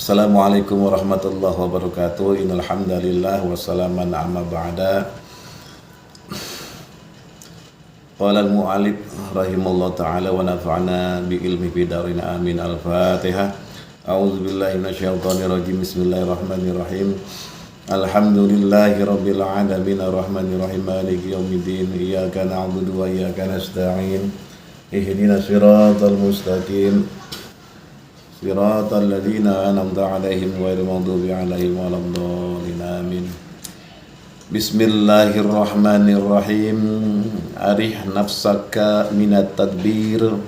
Assalamualaikum warahmatullahi wabarakatuh. Innal hamdalillah wa salaman amma ba'da. Qala al-mu'allif rahimallahu ta'ala wa nafa'ana bi ilmi fi darin amin. Al-Fatihah. A'udzu billahi minasyaitonir rajim. Bismillahirrahmanirrahim. Alhamdulillahi rabbil alamin arrahmanir rahim maliki yaumiddin. Iyyaka na'budu wa iyyaka nasta'in. Ihdinas siratal mustaqim. Siratal ladzina an'amta 'alaihim ghairil maghdubi 'alaihim waladdallin. Amin. Bismillahirrahmanirrahim. Arih nafsaka minat tadbir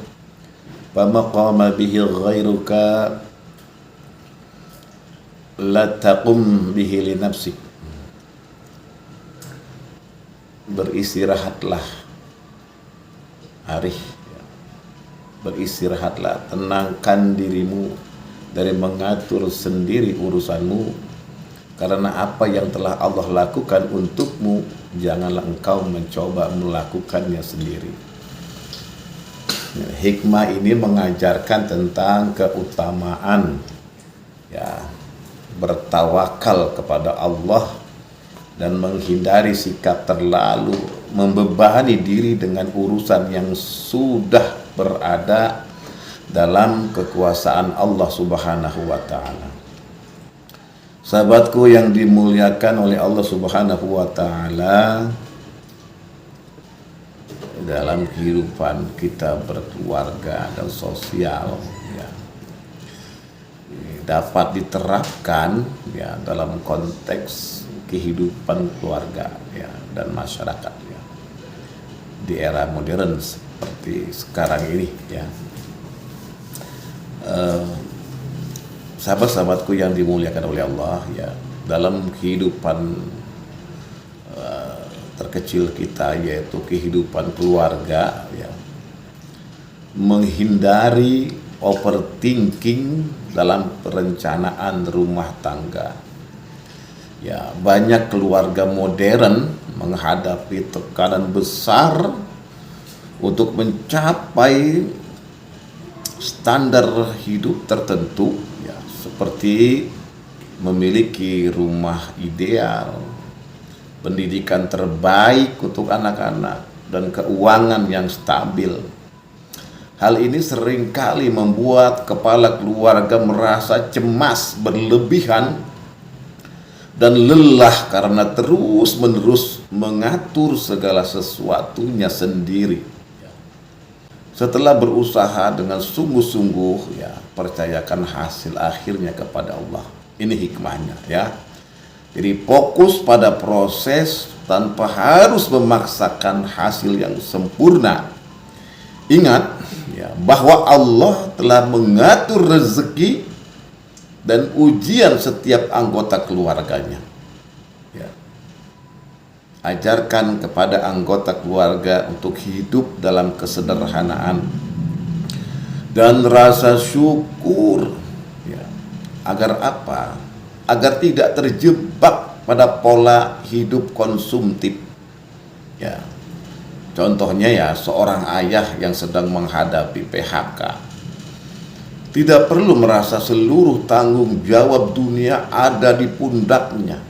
famaqama bihi ghairuka la taqum bihi li nafsik. Beristirahatlah, arih, beristirahatlah, tenangkan dirimu dari mengatur sendiri urusanmu, karena apa yang telah Allah lakukan untukmu, janganlah engkau mencoba melakukannya sendiri. Hikmah ini mengajarkan tentang keutamaan bertawakal kepada Allah dan menghindari sikap terlalu membebani diri dengan urusan yang sudah berada dalam kekuasaan Allah Subhanahu wa ta'ala. Sahabatku yang dimuliakan oleh Allah Subhanahu wa ta'ala, dalam kehidupan kita berkeluarga dan sosial dapat diterapkan dalam konteks kehidupan keluarga dan masyarakat di era modern seperti sekarang ini sahabat-sahabatku yang dimuliakan oleh Allah, dalam kehidupan terkecil kita, yaitu kehidupan keluarga, menghindari overthinking dalam perencanaan rumah tangga. Banyak keluarga modern menghadapi tekanan besar untuk mencapai standar hidup tertentu, seperti memiliki rumah ideal, pendidikan terbaik untuk anak-anak, dan keuangan yang stabil. Hal ini seringkali membuat kepala keluarga merasa cemas berlebihan dan lelah karena terus-menerus mengatur segala sesuatunya sendiri. Setelah berusaha dengan sungguh-sungguh, percayakan hasil akhirnya kepada Allah. Ini hikmahnya, Jadi fokus pada proses tanpa harus memaksakan hasil yang sempurna. Ingat bahwa Allah telah mengatur rezeki dan ujian setiap anggota keluarganya. Ajarkan kepada anggota keluarga untuk hidup dalam kesederhanaan dan rasa syukur. Agar apa? Agar tidak terjebak pada pola hidup konsumtif. Contohnya seorang ayah yang sedang menghadapi PHK tidak perlu merasa seluruh tanggung jawab dunia ada di pundaknya.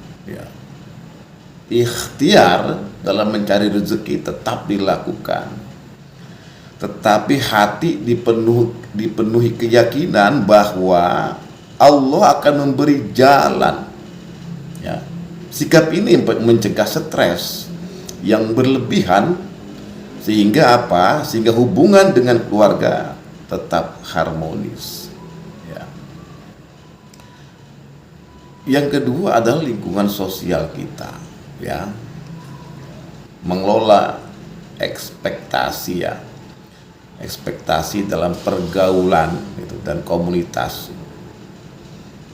Ikhtiar dalam mencari rezeki tetap dilakukan, tetapi hati dipenuhi keyakinan bahwa Allah akan memberi jalan. Sikap ini mencegah stres yang berlebihan, sehingga apa? Sehingga hubungan dengan keluarga tetap harmonis. Yang kedua adalah lingkungan sosial kita, mengelola ekspektasi dalam pergaulan dan komunitas.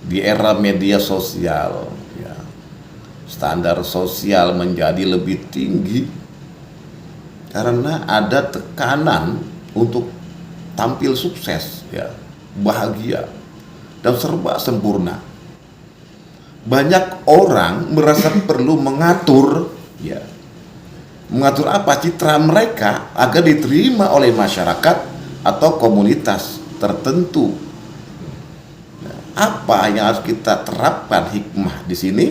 Di era media sosial, standar sosial menjadi lebih tinggi karena ada tekanan untuk tampil sukses, bahagia, dan serba sempurna. Banyak orang merasa perlu mengatur apa? Citra mereka agar diterima oleh masyarakat atau komunitas tertentu. Apa yang harus kita terapkan hikmah di sini?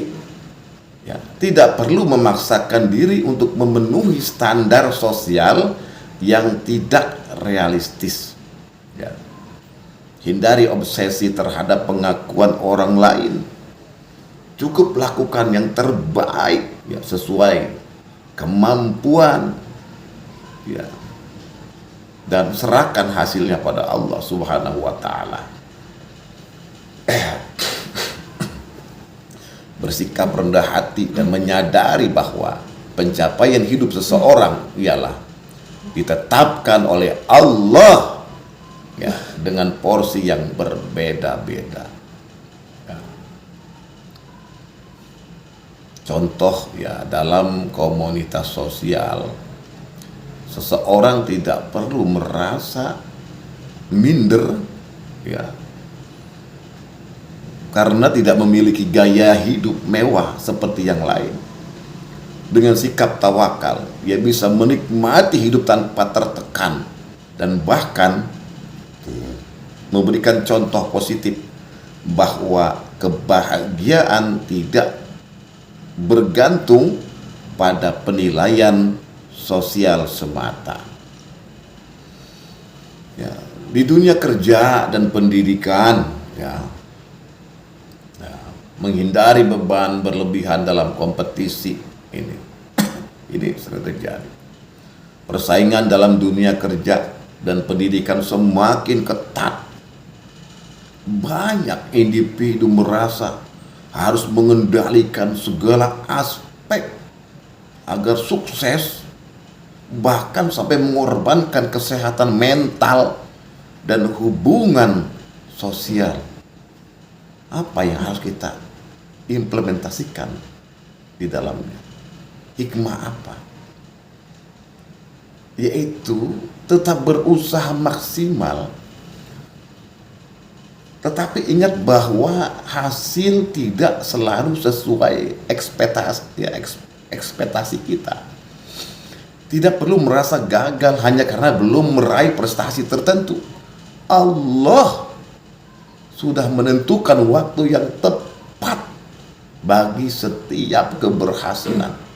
Ya, tidak perlu memaksakan diri untuk memenuhi standar sosial yang tidak realistis. Ya. Hindari obsesi terhadap pengakuan orang lain. Cukup lakukan yang terbaik, ya, sesuai kemampuan, ya, dan serahkan hasilnya pada Allah Subhanahu wa Ta'ala. Bersikap rendah hati dan menyadari bahwa pencapaian hidup seseorang ialah ditetapkan oleh Allah, ya, dengan porsi yang berbeda-beda. Ya. Contoh, ya, dalam komunitas sosial, seseorang tidak perlu merasa minder, ya, karena tidak memiliki gaya hidup mewah seperti yang lain. Dengan sikap tawakal, ia bisa menikmati hidup tanpa tertekan dan bahkan memberikan contoh positif bahwa kebahagiaan tidak bergantung pada penilaian sosial semata. Ya, di dunia kerja dan pendidikan, ya, menghindari beban berlebihan dalam kompetisi ini sering terjadi. Persaingan dalam dunia kerja dan pendidikan semakin ketat. Banyak individu merasa harus mengendalikan segala aspek agar sukses, bahkan sampai mengorbankan kesehatan mental dan hubungan sosial. Apa yang harus kita implementasikan di dalamnya? Hikmah apa? Yaitu tetap berusaha maksimal, tetapi ingat bahwa hasil tidak selalu sesuai ekspektasi kita. Tidak perlu merasa gagal hanya karena belum meraih prestasi tertentu. Allah sudah menentukan waktu yang tepat bagi setiap keberhasilan.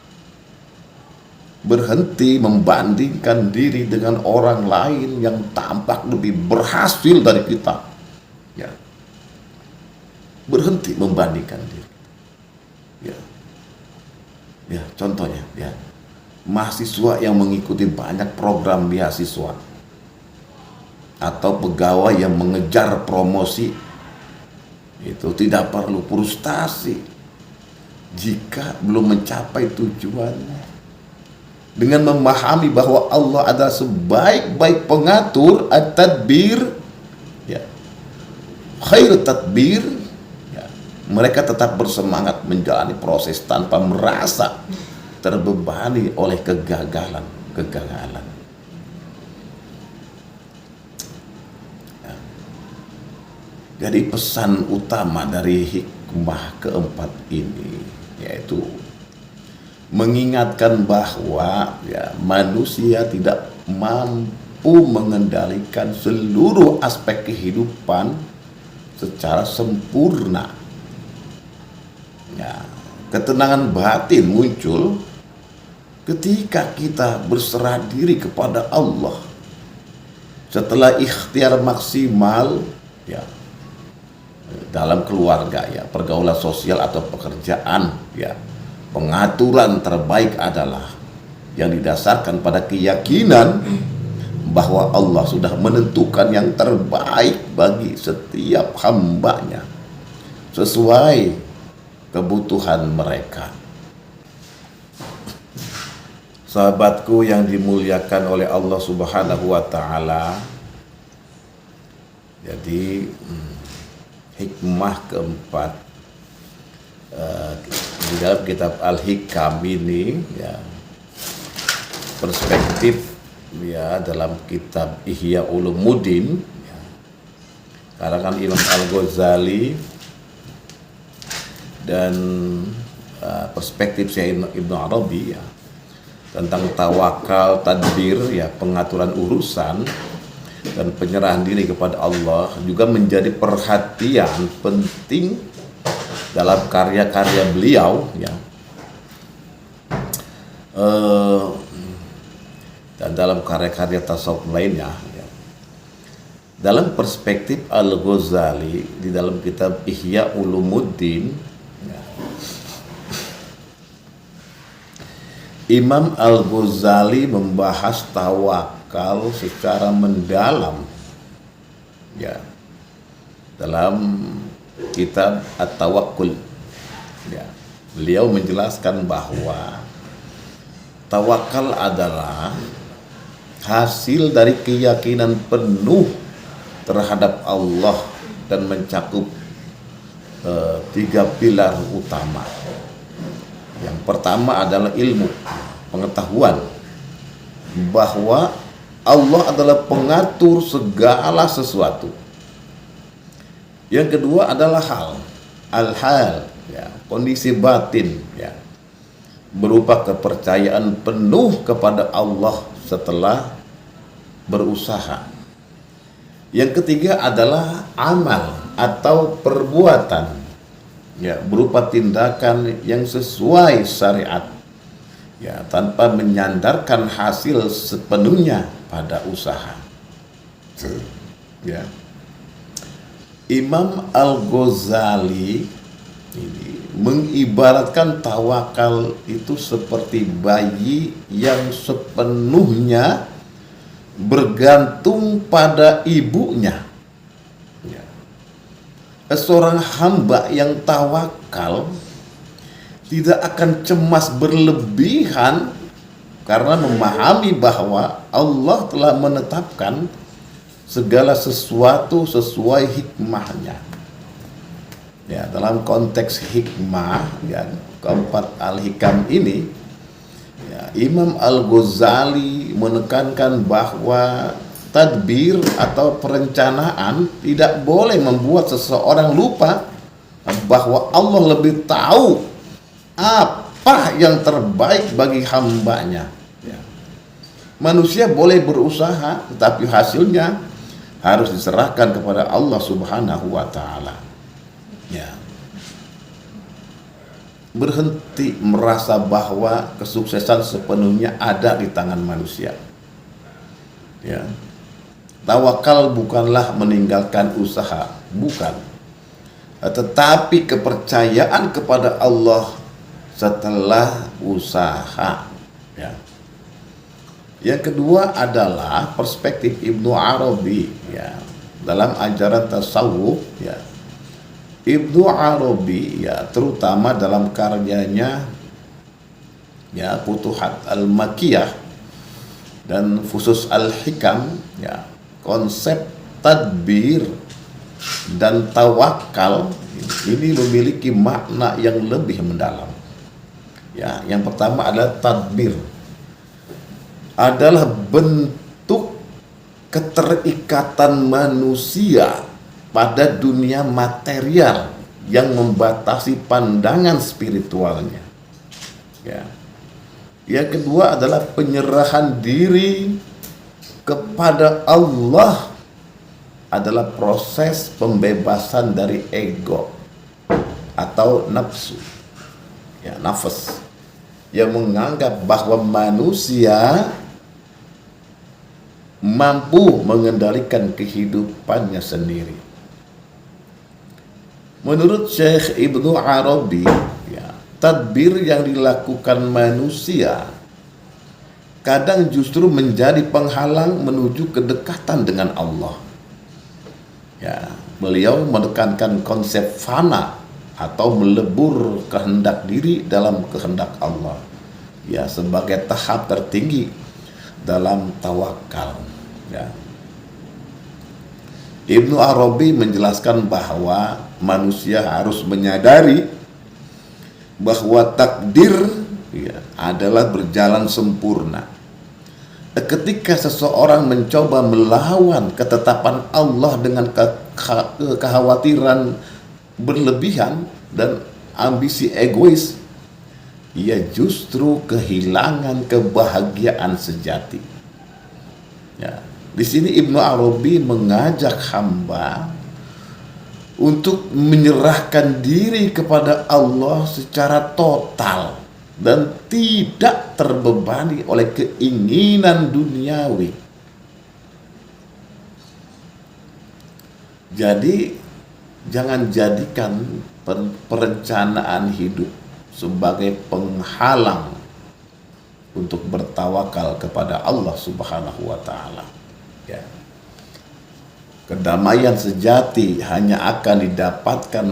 Berhenti membandingkan diri dengan orang lain yang tampak lebih berhasil dari kita. Ya. Berhenti membandingkan diri. Ya. Ya, contohnya, ya. Mahasiswa yang mengikuti banyak program beasiswa atau pegawai yang mengejar promosi itu tidak perlu frustasi jika belum mencapai tujuannya. Dengan memahami bahwa Allah adalah sebaik-baik pengatur, at-tadbir, ya, khair tadbir, ya, mereka tetap bersemangat menjalani proses tanpa merasa terbebani oleh kegagalan. Ya. Jadi pesan utama dari hikmah keempat ini yaitu mengingatkan bahwa, ya, manusia tidak mampu mengendalikan seluruh aspek kehidupan secara sempurna. Ya, ketenangan batin muncul ketika kita berserah diri kepada Allah. Setelah ikhtiar maksimal, ya, dalam keluarga, ya, pergaulan sosial atau pekerjaan, ya, pengaturan terbaik adalah yang didasarkan pada keyakinan bahwa Allah sudah menentukan yang terbaik bagi setiap hambanya sesuai kebutuhan mereka. Sahabatku yang dimuliakan oleh Allah Subhanahu wa Ta'ala, jadi hikmah keempat di dalam kitab Al-Hikam ini, ya, perspektif, ya, dalam kitab Ihya Ulumuddin, ya, karangan Imam Al-Ghazali, dan perspektif Syekh Ibnu Arabi, ya, tentang tawakal, tadbir, ya, pengaturan urusan, dan penyerahan diri kepada Allah juga menjadi perhatian penting dalam karya-karya beliau, ya. Dan dalam karya-karya tasawuf lainnya, ya. Dalam perspektif Al-Ghazali di dalam kitab Ihya Ulumuddin, ya, Imam Al-Ghazali membahas tawakal secara mendalam, ya, dalam kitab At-Tawakkul, ya. Beliau menjelaskan bahwa tawakal adalah hasil dari keyakinan penuh terhadap Allah dan mencakup 3 pilar utama. Yang pertama adalah ilmu, pengetahuan bahwa Allah adalah pengatur segala sesuatu. Yang kedua adalah al-hal, ya, kondisi batin, ya, berupa kepercayaan penuh kepada Allah setelah berusaha. Yang ketiga adalah amal atau perbuatan, ya, berupa tindakan yang sesuai syariat, ya, tanpa menyandarkan hasil sepenuhnya pada usaha, ya. Imam Al-Ghazali ini mengibaratkan tawakal itu seperti bayi yang sepenuhnya bergantung pada ibunya, ya. Seorang hamba yang tawakal tidak akan cemas berlebihan karena memahami bahwa Allah telah menetapkan segala sesuatu sesuai hikmahnya. Ya, dalam konteks hikmah, ya, keempat al-hikam ini, ya, Imam Al-Ghazali menekankan bahwa tadbir atau perencanaan tidak boleh membuat seseorang lupa bahwa Allah lebih tahu apa yang terbaik bagi hambanya, ya. Manusia boleh berusaha, tetapi hasilnya harus diserahkan kepada Allah Subhanahu wa Ta'ala, ya. Berhenti merasa bahwa kesuksesan sepenuhnya ada di tangan manusia, ya. Tawakal bukanlah meninggalkan usaha, bukan, tetapi kepercayaan kepada Allah setelah usaha, ya. Yang kedua adalah perspektif Ibnu Arabi, ya, dalam ajaran tasawuf, ya. Ibnu Arabi, ya, terutama dalam karyanya, ya, Futuhat Al-Makkiyah dan Fusus Al-Hikam, ya, konsep tadbir dan tawakal ini memiliki makna yang lebih mendalam, ya. Yang pertama adalah tadbir adalah bentuk keterikatan manusia pada dunia material yang membatasi pandangan spiritualnya, ya. Yang kedua adalah penyerahan diri kepada Allah adalah proses pembebasan dari ego atau nafsu, ya, nafas, yang menganggap bahwa manusia mampu mengendalikan kehidupannya sendiri. Menurut Syekh Ibnu Arabi, ya, tadbir yang dilakukan manusia kadang justru menjadi penghalang menuju kedekatan dengan Allah, ya. Beliau menekankan konsep fana atau melebur kehendak diri dalam kehendak Allah, ya, sebagai tahap tertinggi dalam tawakal, ya. Ibnu Arabi menjelaskan bahwa manusia harus menyadari bahwa takdir, ya, adalah berjalan sempurna. Ketika seseorang mencoba melawan ketetapan Allah dengan kekhawatiran berlebihan dan ambisi egois, ia justru kehilangan kebahagiaan sejati, ya. Di sini Ibnu Arabi mengajak hamba untuk menyerahkan diri kepada Allah secara total dan tidak terbebani oleh keinginan duniawi. Jadi jangan jadikan perencanaan hidup sebagai penghalang untuk bertawakal kepada Allah Subhanahu wa taala. Ya. Kedamaian sejati hanya akan didapatkan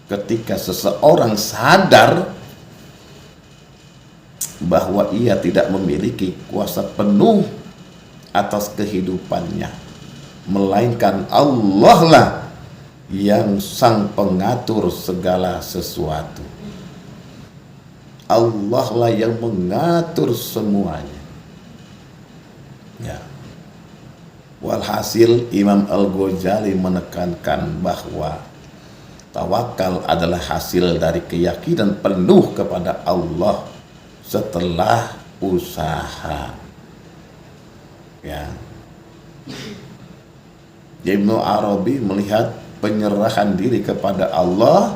ketika seseorang sadar bahwa ia tidak memiliki kuasa penuh atas kehidupannya, melainkan Allah lah yang sang pengatur segala sesuatu. Allah lah yang mengatur semuanya. Ya. Walhasil Imam Al-Ghazali menekankan bahwa tawakal adalah hasil dari keyakinan penuh kepada Allah setelah usaha. Ya. Ibnu Arabi melihat penyerahan diri kepada Allah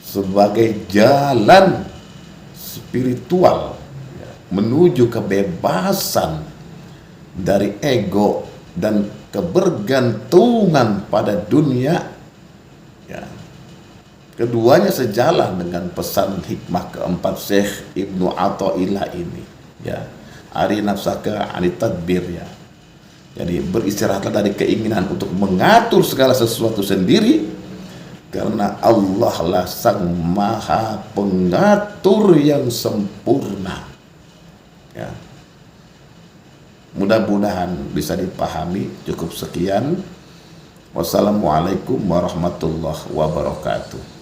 sebagai jalan spiritual menuju kebebasan dari ego dan kebergantungan pada dunia. Ya. Keduanya sejalan dengan pesan hikmah keempat Syekh Ibnu Athaillah ini. Ya. Ari nafsaka anit tadbir, ya. Jadi beristirahatlah dari keinginan untuk mengatur segala sesuatu sendiri, karena Allah lah sang maha pengatur yang sempurna. Ya. Mudah-mudahan bisa dipahami. Cukup sekian. Wassalamualaikum warahmatullahi wabarakatuh.